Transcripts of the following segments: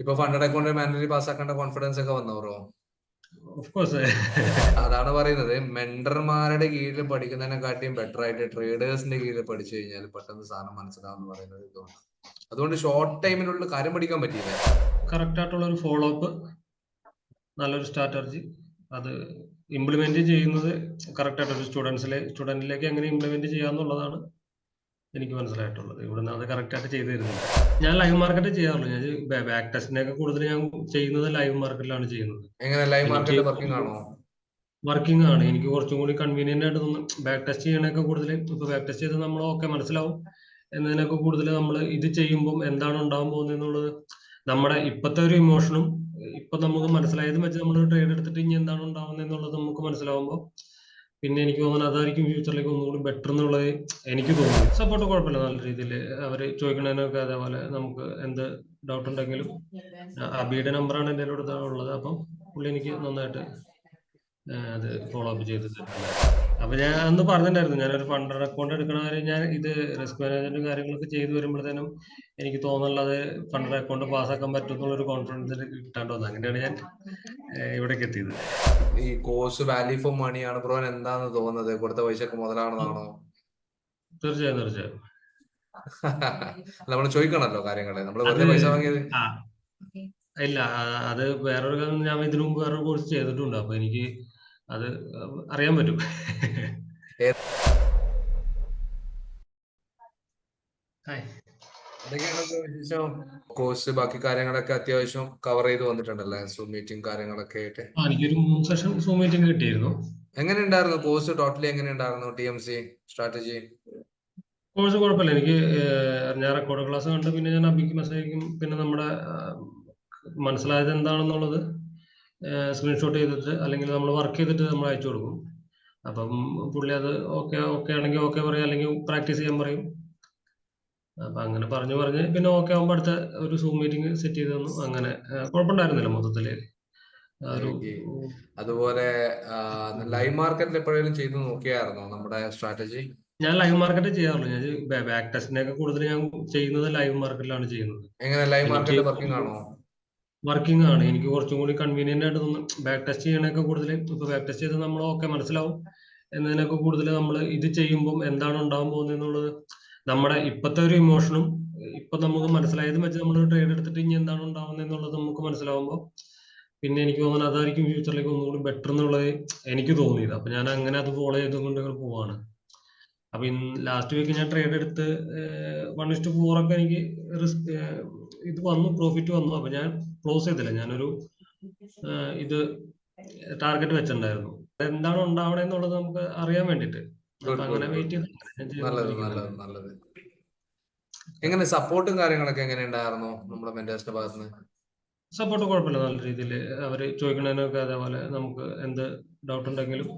ഇപ്പൊ funded account manually പാസ്സാക്കേണ്ട confidence ഒക്കെ വന്നോ ബ്രോ? Of course. അതാണ് പറയുന്നത്, മെന്റർമാരുടെ കീഴിൽ പഠിക്കുന്നതിനെക്കാട്ടിയും ബെറ്റർ ആയിട്ട് ട്രേഡേഴ്സിന്റെ കീഴിൽ പഠിച്ചു കഴിഞ്ഞാൽ പെട്ടെന്ന് സാധനം മനസ്സിലാവുന്ന പറയുന്നത് ഇതുകൊണ്ട്. അതുകൊണ്ട് ഷോർട്ട് ടൈമിനുള്ള കാര്യം പഠിക്കാൻ പറ്റിയില്ല. കറക്റ്റ് ആയിട്ടുള്ള ഒരു ഫോളോ അപ്പ്, നല്ലൊരു സ്ട്രാറ്റജി, അത് ഇംപ്ലിമെന്റ് ചെയ്യുന്നത് കറക്റ്റ് ആയിട്ട് ഒരു സ്റ്റുഡന്റിലേക്ക് എങ്ങനെ ഇംപ്ലിമെന്റ് ചെയ്യാന്നുള്ളതാണ് എനിക്ക് മനസ്സിലായിട്ടുള്ളത്. ഇവിടുന്ന് അത് കറക്റ്റ് ആയിട്ട് ചെയ്തു തരുന്നില്ല. ഞാൻ ലൈവ് മാർക്കറ്റ് ചെയ്യാറുള്ളൂ. ഞാൻ ബാക്ക് ടെസ്റ്റിനെയൊക്കെ കൂടുതൽ ഞാൻ ചെയ്യുന്നത് ലൈവ് മാർക്കറ്റിലാണ് ചെയ്യുന്നത്. എങ്ങനെ ലൈവ് എനിക്ക് മാർക്കറ്റ് വർക്കിംഗ് ആണോ? വർക്കിംഗ് ആണ്. എനിക്ക് കുറച്ചും കൂടി കൺവീനിയന്റ് ആയിട്ട് തോന്നും ബാക്ക് ടെസ്റ്റ് ചെയ്യണൊക്കെ കൂടുതൽ. ഇപ്പൊ ബാക്ക് ടെസ്റ്റ് ചെയ്ത് നമ്മൾ ഓക്കെ മനസ്സിലാവും എന്നതിനൊക്കെ കൂടുതൽ നമ്മൾ ഇത് ചെയ്യുമ്പോൾ എന്താണ് ഉണ്ടാവാൻ പോകുന്നത് എന്നുള്ളത് നമ്മുടെ ഇപ്പോഴത്തെ ഒരു ഇമോഷനും ഇപ്പൊ നമുക്ക് മനസ്സിലായത് വെച്ച് നമ്മൾ ട്രേഡ് എടുത്തിട്ട് ഇനി എന്താണ് ഉണ്ടാവുന്നത് എന്നുള്ളത് നമുക്ക് മനസ്സിലാവുമ്പോൾ പിന്നെ എനിക്ക് തോന്നുന്നത് അതായിരിക്കും ഫ്യൂച്ചറിലേക്ക് ഒന്നുകൂടി ബെറ്റർ എന്നുള്ളത് എനിക്ക് തോന്നുന്നു. സപ്പോർട്ട് കുഴപ്പമില്ല, നല്ല രീതിയിൽ അവർ ചോദിക്കണതിനൊക്കെ അതേപോലെ നമുക്ക് എന്ത് ഡൗട്ട് ഉണ്ടെങ്കിലും അബിയുടെ നമ്പറാണ് എൻ്റെ അടുത്ത് ഉള്ളത്. അപ്പം പുള്ളി എനിക്ക് നന്നായിട്ട് അത് ഫോളോ അപ്പ് ചെയ്തിട്ടുണ്ട്. അപ്പൊ ഞാൻ അന്ന് പറഞ്ഞിട്ടുണ്ടായിരുന്നു, ഞാനൊരു ഫണ്ടഡ് അക്കൗണ്ട് എടുക്കണ കാര്യം, ഞാൻ ഇത് റിസ്ക് മാനേജ്മെന്റും കാര്യങ്ങളൊക്കെ ചെയ്തു വരുമ്പോഴത്തേനും എനിക്ക് തോന്നുന്നുള്ളത് ഫണ്ടഡ് അക്കൗണ്ട് പാസ്സാക്കാൻ പറ്റും എന്നുള്ളൊരു കോൺഫിഡൻസിൽ കിട്ടാണ്ട് വന്നു. അങ്ങനെയാണ് ഞാൻ ഇവിടേക്ക് എത്തിയത്. ഈ കോഴ്സ് വാല്യൂ ഫോർ മണി ആണ് ബ്രോ, എന്താന്ന് തോന്നുന്നത്? കൊടുത്ത പൈസക്ക് മുതലാണെന്നാണോ? തീർച്ചയായും തീർച്ചയായും. നമ്മൾ ചോദിക്കണല്ലോ കാര്യങ്ങള്, നമ്മൾ അത് വെറുതെ പൈസ വാങ്ങിയത്. ആ ഇല്ല, അത് വേറൊരു കാര്യം, ഞാൻ ഇതിനു മുമ്പ് വേറൊരു കോഴ്സ് ചെയ്തിട്ടുണ്ട്. അപ്പൊ എനിക്ക് അത് അറിയാൻ പറ്റും. ഹായ്. കോഴ്സ് ബാക്കി കാര്യങ്ങളൊക്കെ അത്യാവശ്യം കവർ ചെയ്ത് വന്നിട്ടുണ്ടല്ലേ, സൂം മീറ്റിംഗ് കാര്യങ്ങളൊക്കെ ആയിട്ട്? എനിക്കൊരു 3 സെഷൻ സൂം മീറ്റിംഗ് കിട്ടിയിരുന്നു. എങ്ങനെ ഉണ്ടായിരുന്നു കോഴ്സ്? ടോട്ടലി എങ്ങനെ ഉണ്ടായിരുന്നു TMC സ്ട്രാറ്റജി? കോഴ്സ് കുഴപ്പമില്ല. എനിക്ക് ഞാൻ റെക്കോർഡ് ക്ലാസ് കണ്ട് പിന്നെ ഞാൻ അബിക്ക് മെസ്സേജ് അയക്കും. പിന്നെ നമ്മുടെ മനസ്സിലായത് എന്താണെന്നുള്ളത് സ്ക്രീൻഷോട്ട് ചെയ്തിട്ട് അല്ലെങ്കിൽ നമ്മൾ വർക്ക് ചെയ്തിട്ട് നമ്മൾ അയച്ചു കൊടുക്കും. അപ്പം പുള്ളി അത് ഓക്കെ ആണെങ്കിൽ ഓക്കെ പറയും, അല്ലെങ്കിൽ പ്രാക്ടീസ് ചെയ്യാൻ പറയും. അപ്പൊ അങ്ങനെ പറഞ്ഞ് പിന്നെ ഓക്കെ ആകുമ്പോൾ അടുത്ത ഒരു സൂം മീറ്റിംഗ് സെറ്റ് ചെയ്ത് തന്നു. അങ്ങനെ കുഴപ്പമുണ്ടായിരുന്നില്ല മൊത്തത്തില്. അതുപോലെ ലൈവ് മാർക്കറ്റിൽ എപ്പോഴെങ്കിലും ചെയ്ത് നോക്കിയായിരുന്നോ നമ്മുടെ സ്ട്രാറ്റജി? ഞാൻ ലൈവ് മാർക്കറ്റ് ചെയ്യാറുള്ളൂ. ഞാൻ ബാക്ക് ടെസ്റ്റിനെയൊക്കെ കൂടുതൽ ഞാൻ ചെയ്യുന്നത് ലൈവ് മാർക്കറ്റിലാണ് ചെയ്യുന്നത്. എങ്ങനെ ലൈവ് എനിക്ക് മാർക്കറ്റ് വർക്കിംഗ് ആണോ? വർക്കിംഗ് ആണ്. എനിക്ക് കുറച്ചും കൂടി കൺവീനിയന്റ് ആയിട്ട് തോന്നും ബാക്ക് ടെസ്റ്റ് ചെയ്യണൊക്കെ കൂടുതൽ. ഇപ്പൊ ബാക്ക് ടെസ്റ്റ് ചെയ്ത് നമ്മൾ ഓക്കെ മനസ്സിലാവും എന്നതിനൊക്കെ കൂടുതൽ നമ്മൾ ഇത് ചെയ്യുമ്പോൾ എന്താണ് ഉണ്ടാവാൻ പോകുന്നത് എന്നുള്ളത് നമ്മുടെ ഇപ്പോഴത്തെ ഒരു ഇമോഷനും ഇപ്പൊ നമുക്ക് മനസ്സിലായത് വെച്ച് നമ്മൾ ട്രേഡ് എടുത്തിട്ട് ഇനി എന്താണ് ഉണ്ടാവുന്നത് എന്നുള്ളത് നമുക്ക് മനസ്സിലാവുമ്പോൾ പിന്നെ എനിക്ക് തോന്നുന്നത് അതായിരിക്കും ഫ്യൂച്ചറിലേക്ക് ഒന്നുകൂടി ബെറ്റർ എന്നുള്ളത് എനിക്ക് തോന്നിയത്. അപ്പൊ ഞാൻ അങ്ങനെ അത് ഫോളോ ചെയ്തുകൊണ്ട് പോവാണ്. അപ്പൊ ലാസ്റ്റ് വീക്ക് ഞാൻ ട്രേഡ് എടുത്ത് 1:4 ഒക്കെ എനിക്ക് റിസ്ക് ഇത് വന്നു, പ്രോഫിറ്റ് വന്നു. അപ്പൊ ഞാൻ ക്ലോസ് ചെയ്തില്ല. ഞാനൊരു ഇത് ടാർഗറ്റ് വെച്ചിട്ടുണ്ടായിരുന്നു. എന്താണ് ഉണ്ടാവണെന്നുള്ളത് നമുക്ക് അറിയാൻ വേണ്ടിട്ട്. അപ്പൊ അങ്ങനെ വെയിറ്റ് ചെയ്ത് നല്ലത്. എങ്ങനെ സപ്പോർട്ടും കാര്യങ്ങളൊക്കെ എങ്ങനെ ഉണ്ടായിരുന്നു നമ്മുടെ മെന്റേഴ്സിന്റെ ഭാഗത്തുനിന്ന്? സപ്പോർട്ട് കുഴപ്പമില്ല, നല്ല രീതിയിൽ അവര് ചോദിക്കണതിനൊക്കെ അതേപോലെ നമുക്ക് എന്ത് ഡൗട്ട് ഉണ്ടെങ്കിലും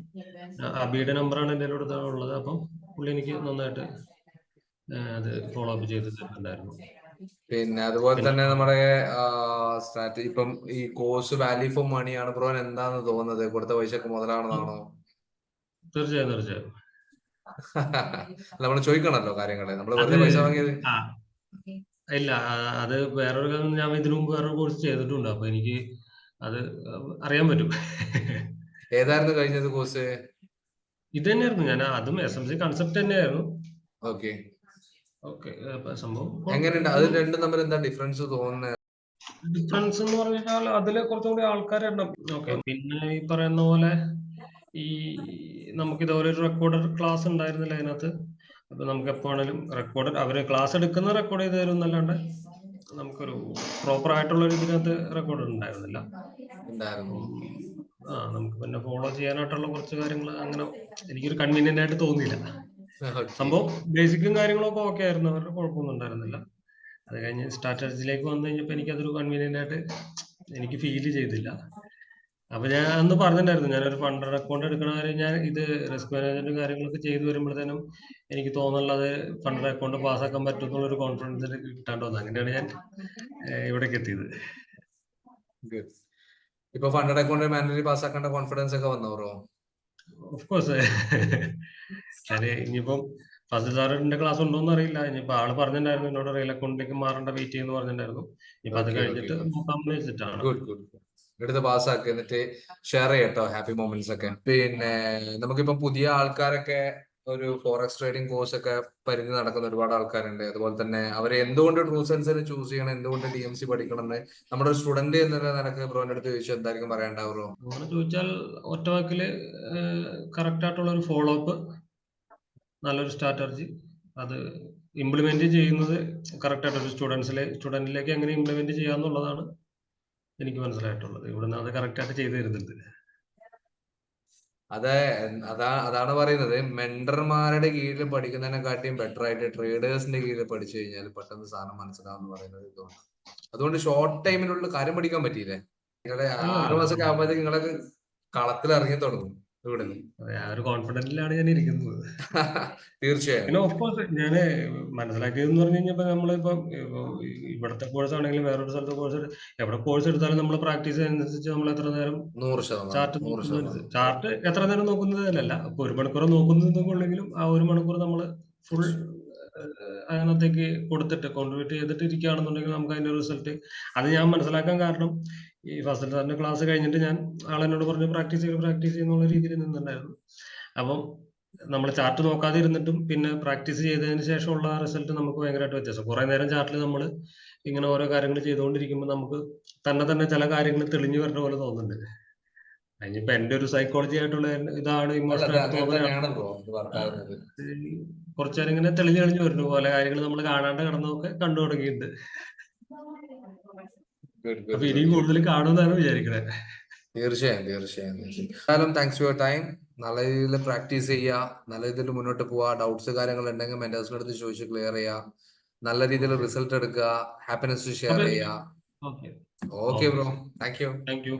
അബിയുടെ നമ്പറാണ് എൻ്റെ അടുത്ത് ഉള്ളത്. അപ്പം പുള്ളി എനിക്ക് നന്നായിട്ട് അത് ഫോളോ അപ്പ് ചെയ്ത് തരുന്നുണ്ടായിരുന്നു. പിന്നെ അതുപോലെ തന്നെ നമ്മുടെ സ്ട്രാറ്റജി, ഇപ്പം ഈ കോഴ്സ് വാല്യൂ ഫോർ മണി ആണ് ബ്രോ, എന്താന്ന് തോന്നുന്നത്? കൊടുത്ത പൈസക്ക് മുതലാണെന്നാണോ? തീർച്ചയായും. നമ്മൾ ചോദിക്കണല്ലോ കാര്യങ്ങള്, നമ്മൾ വെറുതെ പൈസ വാങ്ങിയത്. ഇല്ല, അത് വേറൊരു കാര്യം, ഞാൻ ഇതിനു മുമ്പ് വേറൊരു കോഴ്സ് ചെയ്തിട്ടുണ്ട്. അപ്പൊ എനിക്ക് അത് അറിയാൻ പറ്റും. ഏതായിരുന്നു കഴിഞ്ഞത് കോഴ്സ്? ഇത് തന്നെയായിരുന്നു. ഞാൻ അതും SMC കൺസെപ്റ്റ് തന്നെയായിരുന്നു. ഓക്കെ. സംഭവം എങ്ങനെയുണ്ട് അത് രണ്ടും തമ്മിൽ എന്താ ഡിഫറൻസ് തോന്നുന്നത്? ഡിഫറൻസ് എന്ന് പറഞ്ഞാൽ അതില് കുറച്ചും കൂടി ആൾക്കാരുണ്ടാവും. ഓക്കെ, പിന്നെ ഈ പറയുന്ന പോലെ ഈ നമുക്ക് ഇതുപോലെ ഒരു റെക്കോർഡഡ് ക്ലാസ് ഉണ്ടായിരുന്നില്ല അതിനകത്ത്. അപ്പൊ നമുക്ക് എപ്പോഴാണെങ്കിലും അവര് ക്ലാസ് എടുക്കുന്ന റെക്കോർഡ് ചെയ്ത് തരും എന്നല്ലാണ്ട് നമുക്കൊരു പ്രോപ്പർ ആയിട്ടുള്ള ഒരു ഇതിനകത്ത് റെക്കോർഡ് ഉണ്ടായിരുന്നില്ല. നമുക്ക് പിന്നെ ഫോളോ ചെയ്യാനായിട്ടുള്ള കുറച്ച് കാര്യങ്ങൾ അങ്ങനെ എനിക്കൊരു കൺവീനിയന്റ് ആയിട്ട് തോന്നിയില്ല. സംഭവം ബേസിക്കും കാര്യങ്ങളൊക്കെ ഓക്കെ ആയിരുന്നു, അവരുടെ കുഴപ്പമൊന്നും ഉണ്ടായിരുന്നില്ല. അത് കഴിഞ്ഞ് സ്ട്രാറ്റജിയിലേക്ക് വന്നു കഴിഞ്ഞപ്പോൾ എനിക്കതൊരു കൺവീനിയന്റ് ആയിട്ട് എനിക്ക് ഫീൽ ചെയ്തില്ല. അപ്പൊ ഞാൻ അന്ന് പറഞ്ഞിട്ടുണ്ടായിരുന്നു, ഞാനൊരു ഫണ്ടഡ് അക്കൗണ്ട് എടുക്കണ കാര്യം, ഞാൻ ഇത് റിസ്ക് മാനേജ്മെന്റും കാര്യങ്ങളൊക്കെ ചെയ്തു വരുമ്പോഴത്തേനും എനിക്ക് തോന്നുന്നുള്ളത് ഫണ്ടഡ് അക്കൗണ്ട് പാസ്സാക്കാൻ പറ്റും എന്നുള്ളൊരു കോൺഫിഡൻസിൽ കിട്ടാണ്ട് വന്നു. അങ്ങനെയാണ് ഞാൻ ഇവിടേക്ക് എത്തിയത്. ഇപ്പൊ ഫണ്ടഡ് അക്കൗണ്ട് മാനുവലി പാസ്സാക്കേണ്ട കോൺഫിഡൻസ് ഒക്കെ വന്നോ ബ്രോ? Of course. ഇനിയിപ്പം ഫസ്റ്റ് സാറിന്റെ ക്ലാസ് ഉണ്ടോന്ന് അറിയില്ല. ഇനിയിപ്പോ ആള് പറഞ്ഞിട്ടുണ്ടായിരുന്നു എന്നോട് റെയിൽ അക്കൗണ്ടിലേക്ക് മാറേണ്ട, വെയിറ്റ് ചെയ്യുന്നു പറഞ്ഞിട്ടുണ്ടായിരുന്നു. ഇപ്പൊ അത് ഓക്കെ ഓക്കെ കഴിഞ്ഞിട്ട് നോക്കാമെന്ന് വെച്ചിട്ടാണ്. Good good. എടുത്ത് പാസ്സാക്കി എന്നിട്ട് ഷെയർ ചെയ്യട്ടോ ഹാപ്പി മൊമെന്റ്സ് ഒക്കെ. പിന്നെ നമുക്കിപ്പോ പുതിയ ആൾക്കാരൊക്കെ ഒരു ഫോറക്സ് ട്രേഡിംഗ് കോഴ്സ് ഒക്കെ പരിധി നടക്കുന്ന ഒരുപാട് ആൾക്കാരുണ്ട്. അതുപോലെ തന്നെ അവരെ എന്തുകൊണ്ട് ട്രൂ സെൻസർ ചൂസ് ചെയ്യണം, എന്തുകൊണ്ട് DMC പഠിക്കണം എന്ന് നമ്മുടെ ഒരു സ്റ്റുഡന്റ് എന്നുള്ള നിലക്ക് ബ്രോന്റെ അടുത്ത് ചോദിച്ചു എന്തായിരിക്കും പറയണ്ടാവുള്ളൂ? അങ്ങനെ ചോദിച്ചാൽ ഒറ്റ വാക്കില് കറക്റ്റ് ആയിട്ടുള്ള ഒരു ഫോളോ അപ്പ്, നല്ലൊരു സ്ട്രാറ്റജി, അത് ഇംപ്ലിമെന്റ് ചെയ്യുന്നത് കറക്റ്റ് ആയിട്ട് ഒരു സ്റ്റുഡന്റിലേക്ക് എങ്ങനെ ഇംപ്ലിമെന്റ് ചെയ്യാന്നുള്ളതാണ് എനിക്ക് മനസ്സിലായിട്ടുള്ളത്. ഇവിടുന്ന് അത് കറക്റ്റ് ആയിട്ട് ചെയ്തു തരുന്നുണ്ട്. അതാണ് പറയുന്നത്, മെന്റർമാരുടെ കീഴിൽ പഠിക്കുന്നതിനെക്കാട്ടിയും ബെറ്റർ ആയിട്ട് ട്രേഡേഴ്സിന്റെ കീഴിൽ പഠിച്ചു കഴിഞ്ഞാൽ പെട്ടെന്ന് സാധനം മനസ്സിലാവും എന്ന് പറയുന്നത് ഇതുകൊണ്ട്. അതുകൊണ്ട് ഷോർട്ട് ടൈമിനുള്ള കാര്യം പഠിക്കാൻ പറ്റിയില്ലേ? നിങ്ങളെ 6 മാസമൊക്കെ ആകുമ്പോഴത്തേക്ക് നിങ്ങളൊക്കെ കളത്തിൽ ഇറങ്ങി തുടങ്ങും ഇവിടുന്ന്. ആ ഒരു കോൺഫിഡന്റിലാണ് ഞാൻ ഇരിക്കുന്നത്. തീർച്ചയായും. പിന്നെ ഓഫ് കോഴ്സ് ഞാന് മനസ്സിലാക്കിയതെന്ന് പറഞ്ഞു കഴിഞ്ഞപ്പോ നമ്മളിപ്പോ ഇവിടുത്തെ കോഴ്സ് ആണെങ്കിലും വേറൊരു സ്ഥലത്തെ കോഴ്സ്, എവിടെ കോഴ്സ് എടുത്താലും നമ്മൾ പ്രാക്ടീസ് ചെയ്യുന്നതനുസരിച്ച് നമ്മൾ എത്ര നേരം 100%. ചാർട്ട് നോക്കുന്നത്, ചാർട്ട് എത്ര നേരം നോക്കുന്നതല്ല. ഇപ്പൊ 1 മണിക്കൂർ നോക്കുന്നതെന്നുള്ളെങ്കിലും ആ 1 മണിക്കൂർ നമ്മൾ ഫുൾ അതിനകത്തേക്ക് കൊടുത്തിട്ട് കോൺട്രിബ്യൂട്ട് ചെയ്തിട്ട് ഇരിക്കുകയാണെന്നുണ്ടെങ്കിൽ നമുക്ക് അതിന്റെ റിസൾട്ട്, അത് ഞാൻ മനസ്സിലാക്കാൻ കാരണം ഈ ഫസ്റ്റ് സാറിന്റെ ക്ലാസ് കഴിഞ്ഞിട്ട് ഞാൻ ആളെന്നോട് പറഞ്ഞു പ്രാക്ടീസ് ചെയ്യുന്നുള്ള രീതിയിൽ നിന്നുണ്ടായിരുന്നു. അപ്പം നമ്മൾ ചാർട്ട് നോക്കാതെ ഇരുന്നിട്ടും പിന്നെ പ്രാക്ടീസ് ചെയ്തതിന് ശേഷമുള്ള റിസൾട്ട് നമുക്ക് ഭയങ്കരമായിട്ട് വ്യത്യാസം. കുറെ നേരം ചാർട്ടിൽ നമ്മൾ ഇങ്ങനെ ഓരോ കാര്യങ്ങൾ ചെയ്തുകൊണ്ടിരിക്കുമ്പോൾ നമുക്ക് തന്നെ ചില കാര്യങ്ങൾ തെളിഞ്ഞു വരുന്ന പോലെ തോന്നുന്നുണ്ട്. അതിനിപ്പോ എന്റെ ഒരു സൈക്കോളജി ആയിട്ടുള്ള ഇതാണ്, ഇമോഷണൽ ആയിട്ട് അങ്ങനെ തോന്നുന്നതാണ്. തന്നെയാണ് ബ്രോ വർക്കാകുന്നത്. കുറച്ചു നേരം ഇങ്ങനെ തെളിഞ്ഞു വരുന്നു പോലെ കാര്യങ്ങൾ നമ്മൾ കാണാണ്ട് കിടന്നൊക്കെ കണ്ടു തുടങ്ങിയിട്ടുണ്ട്. അപ്പൊ ഇനിയും കൂടുതൽ കാണുമെന്നാണ് വിചാരിക്കുന്നത്. തീർച്ചയായും. Thanks for your time. നല്ല രീതിയിൽ പ്രാക്ടീസ് ചെയ്യുക, നല്ല രീതിയിൽ മുന്നോട്ട് പോവുക. ഡൗട്ട്സ് കാര്യങ്ങൾ ഉണ്ടെങ്കിൽ മെന്റേഴ്സിന്റെ അടുത്ത് ചോദിച്ച് ക്ലിയർ ചെയ്യുക. നല്ല രീതിയിൽ റിസൾട്ട് എടുക്കുക, ഹാപ്പിനെസ് ഷെയർ ചെയ്യുക. Okay okay bro, thank you. Thank you.